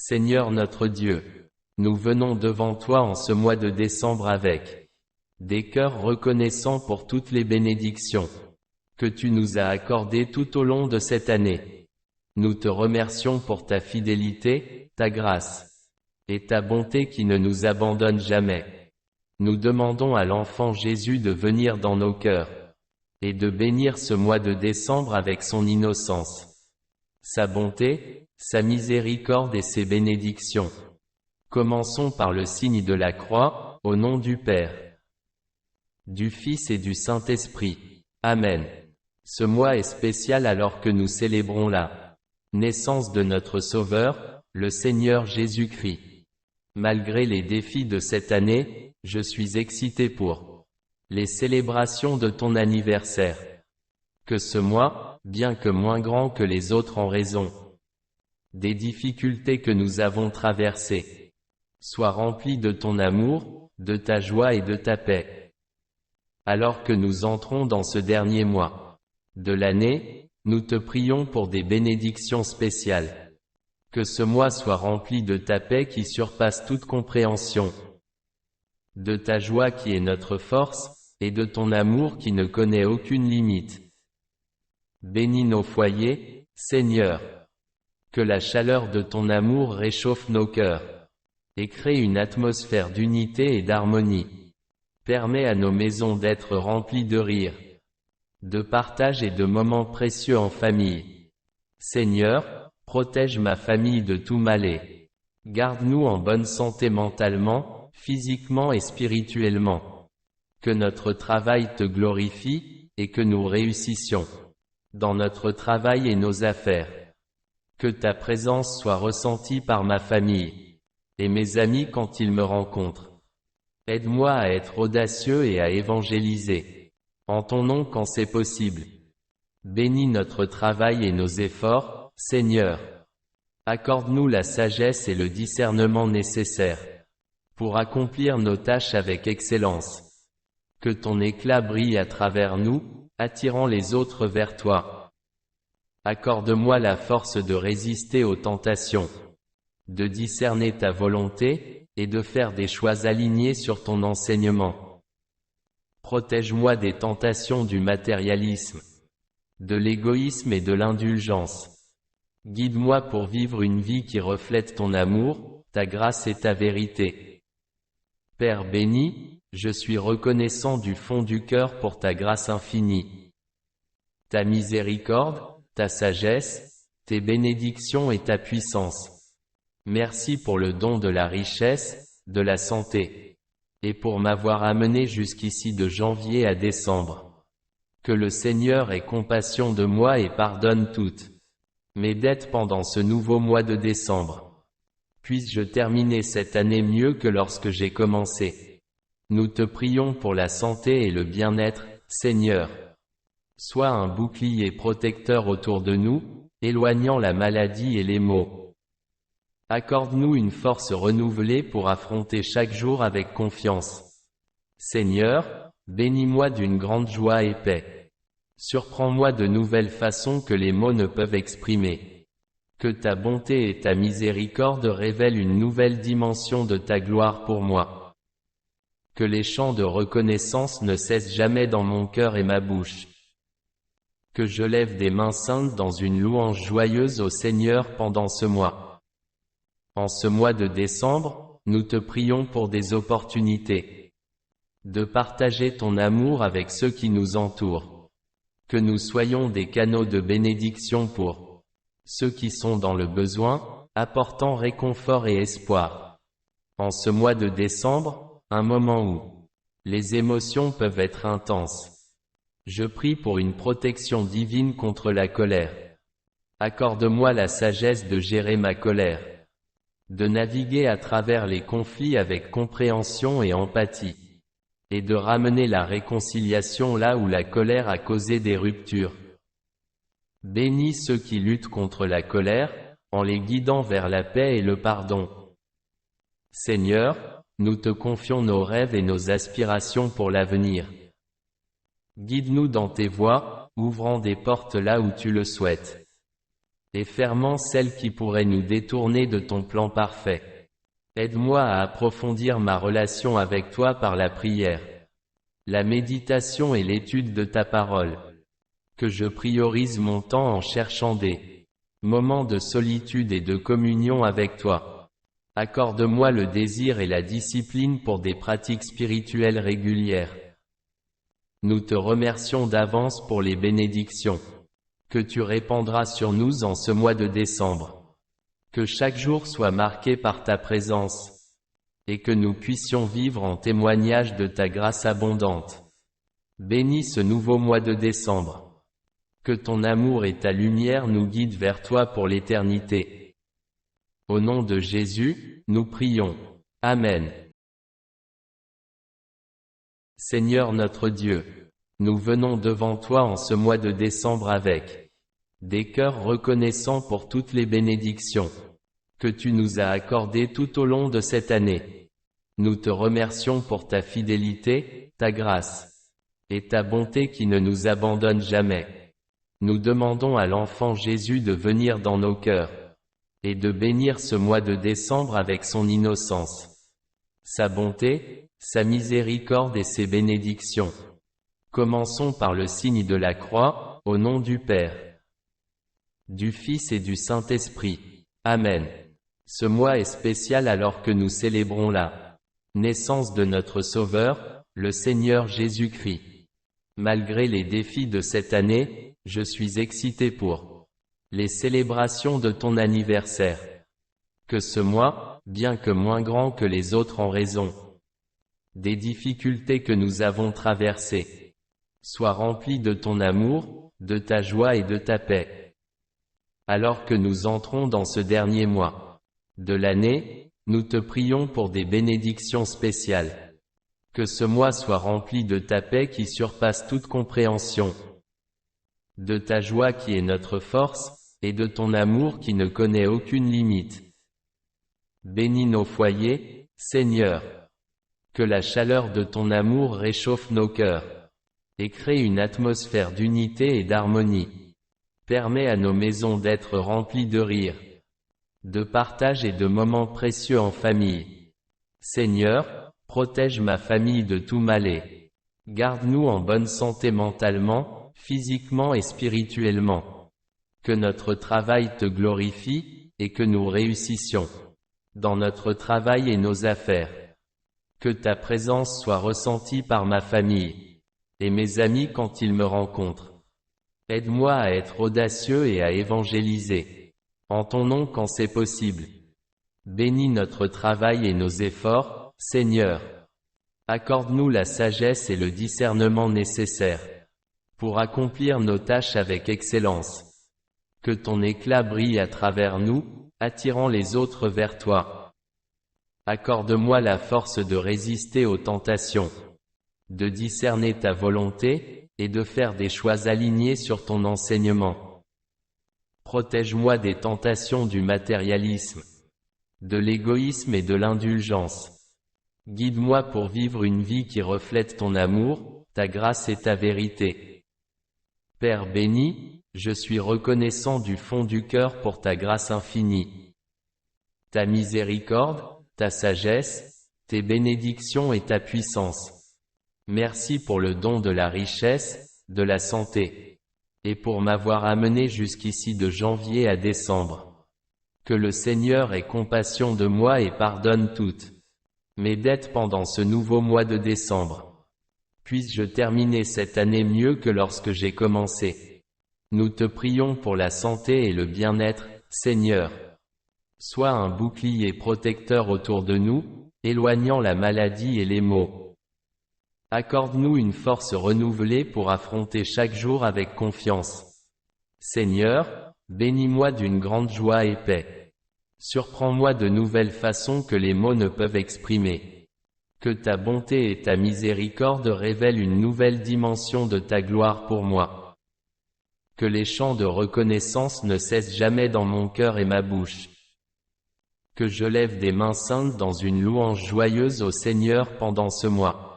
Seigneur notre Dieu, nous venons devant toi en ce mois de décembre avec des cœurs reconnaissants pour toutes les bénédictions que tu nous as accordées tout au long de cette année. Nous te remercions pour ta fidélité, ta grâce et ta bonté qui ne nous abandonnent jamais. Nous demandons à l'enfant Jésus de venir dans nos cœurs et de bénir ce mois de décembre avec son innocence, sa bonté, sa miséricorde et ses bénédictions. Commençons par le signe de la croix, au nom du Père, du Fils et du Saint-Esprit. Amen. Ce mois est spécial alors que nous célébrons la naissance de notre Sauveur, le Seigneur Jésus-Christ. Malgré les défis de cette année, je suis excité pour les célébrations de ton anniversaire. Que ce mois, bien que moins grand que les autres en raison des difficultés que nous avons traversées, soit rempli de ton amour, de ta joie et de ta paix. Alors que nous entrons dans ce dernier mois de l'année, nous te prions pour des bénédictions spéciales. Que ce mois soit rempli de ta paix qui surpasse toute compréhension, de ta joie qui est notre force, et de ton amour qui ne connaît aucune limite. Bénis nos foyers, Seigneur. Que la chaleur de ton amour réchauffe nos cœurs et crée une atmosphère d'unité et d'harmonie. Permets à nos maisons d'être remplies de rire, de partage et de moments précieux en famille. Seigneur, protège ma famille de tout mal. Garde-nous en bonne santé mentalement, physiquement et spirituellement. Que notre travail te glorifie, et que nous réussissions dans notre travail et nos affaires. Que ta présence soit ressentie par ma famille et mes amis quand ils me rencontrent. Aide-moi à être audacieux et à évangéliser en ton nom quand c'est possible. Bénis notre travail et nos efforts, Seigneur. Accorde-nous la sagesse et le discernement nécessaires pour accomplir nos tâches avec excellence. Que ton éclat brille à travers nous, attirant les autres vers toi. Accorde-moi la force de résister aux tentations, de discerner ta volonté, et de faire des choix alignés sur ton enseignement. Protège-moi des tentations du matérialisme, de l'égoïsme et de l'indulgence. Guide-moi pour vivre une vie qui reflète ton amour, ta grâce et ta vérité. Père béni, je suis reconnaissant du fond du cœur pour ta grâce infinie, ta miséricorde, ta sagesse, tes bénédictions et ta puissance. Merci pour le don de la richesse, de la santé, et pour m'avoir amené jusqu'ici de janvier à décembre. Que le Seigneur ait compassion de moi et pardonne toutes mes dettes pendant ce nouveau mois de décembre. Puisse-je terminer cette année mieux que lorsque j'ai commencé. Nous te prions pour la santé et le bien-être, Seigneur. Sois un bouclier protecteur autour de nous, éloignant la maladie et les maux. Accorde-nous une force renouvelée pour affronter chaque jour avec confiance. Seigneur, bénis-moi d'une grande joie et paix. Surprends-moi de nouvelles façons que les mots ne peuvent exprimer. Que ta bonté et ta miséricorde révèlent une nouvelle dimension de ta gloire pour moi. Que les chants de reconnaissance ne cessent jamais dans mon cœur et ma bouche. Que je lève des mains saintes dans une louange joyeuse au Seigneur pendant ce mois. En ce mois de décembre, nous te prions pour des opportunités de partager ton amour avec ceux qui nous entourent. Que nous soyons des canaux de bénédiction pour ceux qui sont dans le besoin, apportant réconfort et espoir. En ce mois de décembre, un moment où les émotions peuvent être intenses. Je prie pour une protection divine contre la colère. Accorde-moi la sagesse de gérer ma colère, de naviguer à travers les conflits avec compréhension et empathie, et de ramener la réconciliation là où la colère a causé des ruptures. Bénis ceux qui luttent contre la colère, en les guidant vers la paix et le pardon. Seigneur, nous te confions nos rêves et nos aspirations pour l'avenir. Guide-nous dans tes voies, ouvrant des portes là où tu le souhaites. et fermant celles qui pourraient nous détourner de ton plan parfait. Aide-moi à approfondir ma relation avec toi par la prière, la méditation et l'étude de ta parole. Que je priorise mon temps en cherchant des moments de solitude et de communion avec toi. Accorde-moi le désir et la discipline pour des pratiques spirituelles régulières. Nous te remercions d'avance pour les bénédictions que tu répandras sur nous en ce mois de décembre. Que chaque jour soit marqué par ta présence, et que nous puissions vivre en témoignage de ta grâce abondante. Bénis ce nouveau mois de décembre. Que ton amour et ta lumière nous guident vers toi pour l'éternité. Au nom de Jésus, nous prions. Amen. Seigneur notre Dieu, nous venons devant toi en ce mois de décembre avec des cœurs reconnaissants pour toutes les bénédictions que tu nous as accordées tout au long de cette année. Nous te remercions pour ta fidélité, ta grâce et ta bonté qui ne nous abandonnent jamais. Nous demandons à l'enfant Jésus de venir dans nos cœurs et de bénir ce mois de décembre avec son innocence, sa bonté, sa miséricorde et ses bénédictions. Commençons par le signe de la croix, au nom du Père, du Fils et du Saint-Esprit. Amen. Ce mois est spécial alors que nous célébrons la naissance de notre Sauveur, le Seigneur Jésus-Christ. Malgré les défis de cette année, je suis excité pour les célébrations de ton anniversaire. Que ce mois, bien que moins grand que les autres en raison des difficultés que nous avons traversées, soit rempli de ton amour, de ta joie et de ta paix. Alors que nous entrons dans ce dernier mois de l'année, nous te prions pour des bénédictions spéciales. Que ce mois soit rempli de ta paix qui surpasse toute compréhension, de ta joie qui est notre force, et de ton amour qui ne connaît aucune limite. Bénis nos foyers, Seigneur. Que la chaleur de ton amour réchauffe nos cœurs et crée une atmosphère d'unité et d'harmonie. Permets à nos maisons d'être remplies de rire, de partage et de moments précieux en famille. Seigneur, protège ma famille de tout mal. Garde-nous en bonne santé mentalement, physiquement et spirituellement. Que notre travail te glorifie, et que nous réussissions dans notre travail et nos affaires. Que ta présence soit ressentie par ma famille et mes amis quand ils me rencontrent. Aide-moi à être audacieux et à évangéliser en ton nom quand c'est possible. Bénis notre travail et nos efforts, Seigneur. Accorde-nous la sagesse et le discernement nécessaires pour accomplir nos tâches avec excellence. Que ton éclat brille à travers nous, attirant les autres vers toi. Accorde-moi la force de résister aux tentations, de discerner ta volonté, et de faire des choix alignés sur ton enseignement. Protège-moi des tentations du matérialisme, de l'égoïsme et de l'indulgence. Guide-moi pour vivre une vie qui reflète ton amour, ta grâce et ta vérité. Père béni, je suis reconnaissant du fond du cœur pour ta grâce infinie, ta miséricorde, ta sagesse, tes bénédictions et ta puissance. Merci pour le don de la richesse, de la santé, et pour m'avoir amené jusqu'ici de janvier à décembre. Que le Seigneur ait compassion de moi et pardonne toutes mes dettes pendant ce nouveau mois de décembre. Puisse-je terminer cette année mieux que lorsque j'ai commencé. Nous te prions pour la santé et le bien-être, Seigneur. Sois un bouclier protecteur autour de nous, éloignant la maladie et les maux. Accorde-nous une force renouvelée pour affronter chaque jour avec confiance. Seigneur, bénis-moi d'une grande joie et paix. Surprends-moi de nouvelles façons que les mots ne peuvent exprimer. Que ta bonté et ta miséricorde révèlent une nouvelle dimension de ta gloire pour moi. Que les chants de reconnaissance ne cessent jamais dans mon cœur et ma bouche. Que je lève des mains saintes dans une louange joyeuse au Seigneur pendant ce mois.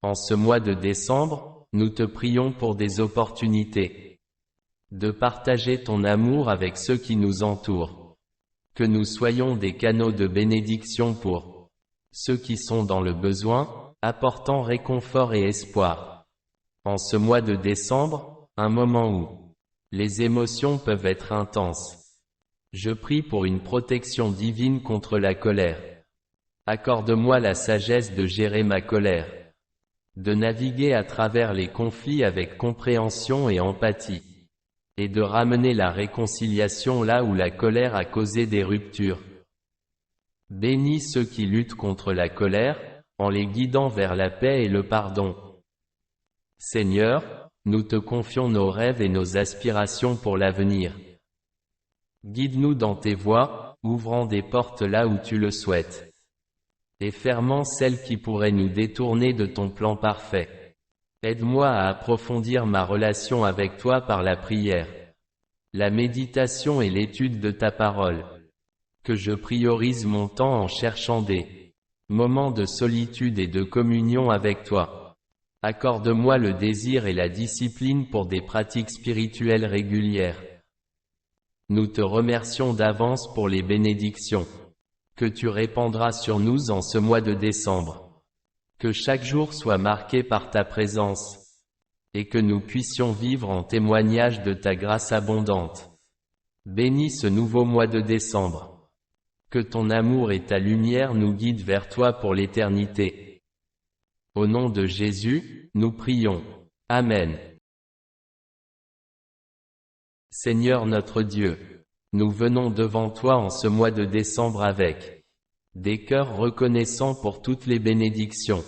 En ce mois de décembre, nous te prions pour des opportunités de partager ton amour avec ceux qui nous entourent. Que nous soyons des canaux de bénédiction pour ceux qui sont dans le besoin, apportant réconfort et espoir. En ce mois de décembre, un moment où les émotions peuvent être intenses, je prie pour une protection divine contre la colère. Accorde-moi la sagesse de gérer ma colère, de naviguer à travers les conflits avec compréhension et empathie, et de ramener la réconciliation là où la colère a causé des ruptures. Bénis ceux qui luttent contre la colère, en les guidant vers la paix et le pardon. Seigneur, nous te confions nos rêves et nos aspirations pour l'avenir. Guide-nous dans tes voies, ouvrant des portes là où tu le souhaites, et fermant celles qui pourraient nous détourner de ton plan parfait. Aide-moi à approfondir ma relation avec toi par la prière, la méditation et l'étude de ta parole. Que je priorise mon temps en cherchant des moments de solitude et de communion avec toi. Accorde-moi le désir et la discipline pour des pratiques spirituelles régulières. Nous te remercions d'avance pour les bénédictions que tu répandras sur nous en ce mois de décembre. Que chaque jour soit marqué par ta présence, et que nous puissions vivre en témoignage de ta grâce abondante. Bénis ce nouveau mois de décembre. Que ton amour et ta lumière nous guident vers toi pour l'éternité. Au nom de Jésus, nous prions. Amen. Seigneur notre Dieu, nous venons devant toi en ce mois de décembre avec des cœurs reconnaissants pour toutes les bénédictions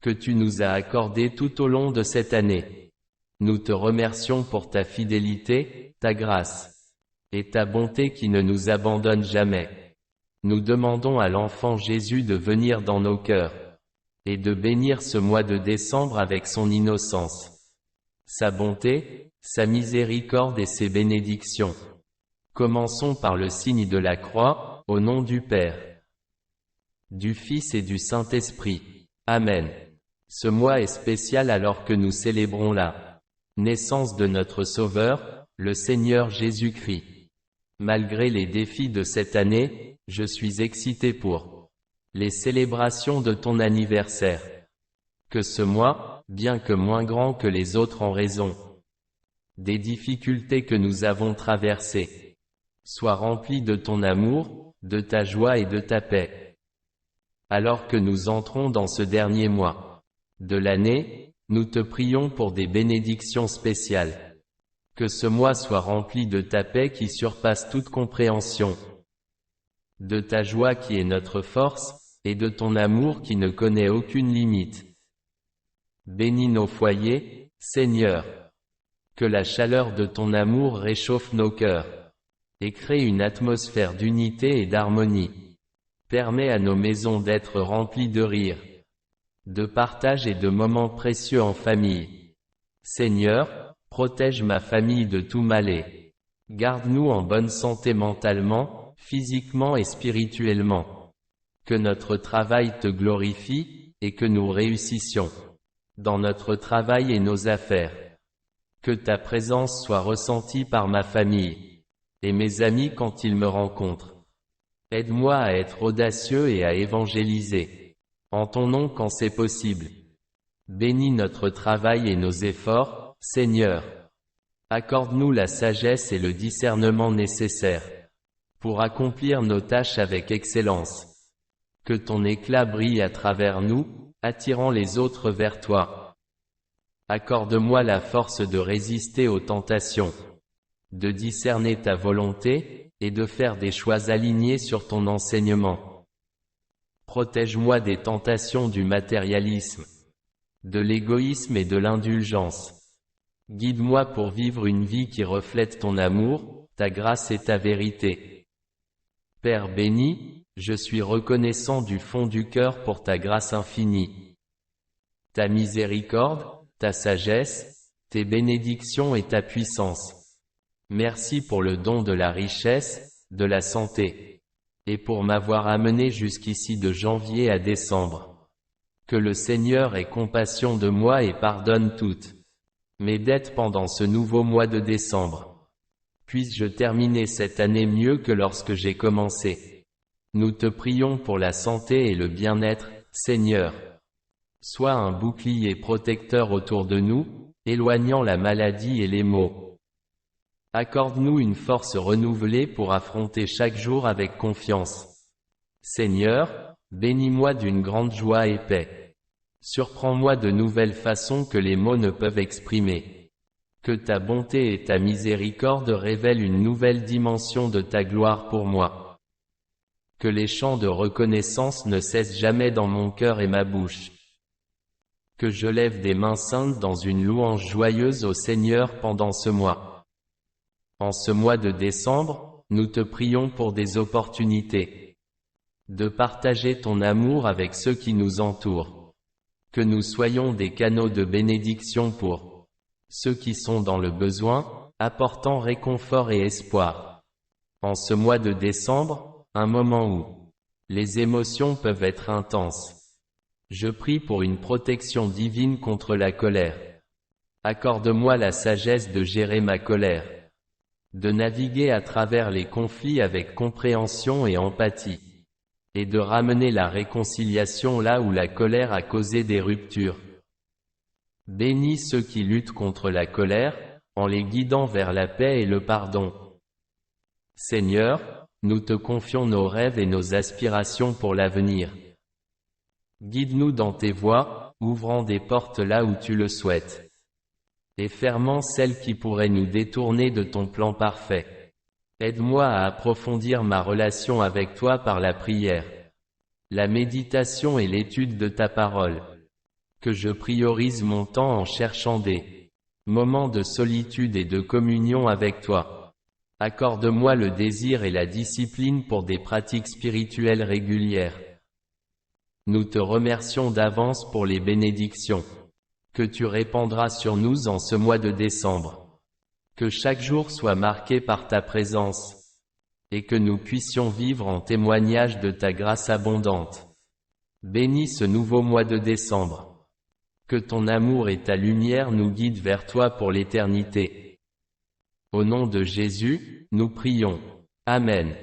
que tu nous as accordées tout au long de cette année. Nous te remercions pour ta fidélité, ta grâce et ta bonté qui ne nous abandonnent jamais. Nous demandons à l'enfant Jésus de venir dans nos cœurs et de bénir ce mois de décembre avec son innocence, sa bonté, sa miséricorde et ses bénédictions. Commençons par le signe de la croix, au nom du Père, du Fils et du Saint-Esprit. Amen. Ce mois est spécial alors que nous célébrons la naissance de notre Sauveur, le Seigneur Jésus-Christ. Malgré les défis de cette année, je suis excité pour les célébrations de ton anniversaire. Que ce mois, bien que moins grand que les autres en raison des difficultés que nous avons traversées, soit rempli de ton amour, de ta joie et de ta paix. Alors que nous entrons dans ce dernier mois de l'année, nous te prions pour des bénédictions spéciales. Que ce mois soit rempli de ta paix qui surpasse toute compréhension, de ta joie qui est notre force, et de ton amour qui ne connaît aucune limite. Bénis nos foyers, Seigneur. Que la chaleur de ton amour réchauffe nos cœurs, et crée une atmosphère d'unité et d'harmonie. Permets à nos maisons d'être remplies de rire, de partage et de moments précieux en famille. Seigneur, protège ma famille de tout mal. Garde-nous en bonne santé mentalement, physiquement et spirituellement. Que notre travail te glorifie, et que nous réussissions dans notre travail et nos affaires. Que ta présence soit ressentie par ma famille et mes amis quand ils me rencontrent. Aide-moi à être audacieux et à évangéliser en ton nom quand c'est possible. Bénis notre travail et nos efforts, Seigneur. Accorde-nous la sagesse et le discernement nécessaires pour accomplir nos tâches avec excellence. Que ton éclat brille à travers nous, attirant les autres vers toi. Accorde-moi la force de résister aux tentations, de discerner ta volonté, et de faire des choix alignés sur ton enseignement. Protège-moi des tentations du matérialisme, de l'égoïsme et de l'indulgence. Guide-moi pour vivre une vie qui reflète ton amour, ta grâce et ta vérité. Père béni, je suis reconnaissant du fond du cœur pour ta grâce infinie, ta miséricorde, ta sagesse, tes bénédictions et ta puissance. Merci pour le don de la richesse, de la santé, et pour m'avoir amené jusqu'ici de janvier à décembre. Que le Seigneur ait compassion de moi et pardonne toutes mes dettes pendant ce nouveau mois de décembre. Puisse-je terminer cette année mieux que lorsque j'ai commencé. Nous te prions pour la santé et le bien-être, Seigneur. Sois un bouclier protecteur autour de nous, éloignant la maladie et les maux. Accorde-nous une force renouvelée pour affronter chaque jour avec confiance. Seigneur, bénis-moi d'une grande joie et paix. Surprends-moi de nouvelles façons que les mots ne peuvent exprimer. Que ta bonté et ta miséricorde révèlent une nouvelle dimension de ta gloire pour moi. Que les chants de reconnaissance ne cessent jamais dans mon cœur et ma bouche. Que je lève des mains saintes dans une louange joyeuse au Seigneur pendant ce mois. En ce mois de décembre, nous te prions pour des opportunités. De partager ton amour avec ceux qui nous entourent. Que nous soyons des canaux de bénédiction pour ceux qui sont dans le besoin, apportant réconfort et espoir. En ce mois de décembre, un moment où les émotions peuvent être intenses. Je prie pour une protection divine contre la colère. Accorde-moi la sagesse de gérer ma colère. De naviguer à travers les conflits avec compréhension et empathie. Et de ramener la réconciliation là où la colère a causé des ruptures. Bénis ceux qui luttent contre la colère, en les guidant vers la paix et le pardon. Seigneur, nous te confions nos rêves et nos aspirations pour l'avenir. Guide-nous dans tes voies, ouvrant des portes là où tu le souhaites. Et fermant celles qui pourraient nous détourner de ton plan parfait. Aide-moi à approfondir ma relation avec toi par la prière, la méditation et l'étude de ta parole. Que je priorise mon temps en cherchant des moments de solitude et de communion avec toi. Accorde-moi le désir et la discipline pour des pratiques spirituelles régulières. Nous te remercions d'avance pour les bénédictions que tu répandras sur nous en ce mois de décembre. Que chaque jour soit marqué par ta présence, et que nous puissions vivre en témoignage de ta grâce abondante. Bénis ce nouveau mois de décembre. Que ton amour et ta lumière nous guident vers toi pour l'éternité. Au nom de Jésus, nous prions. Amen.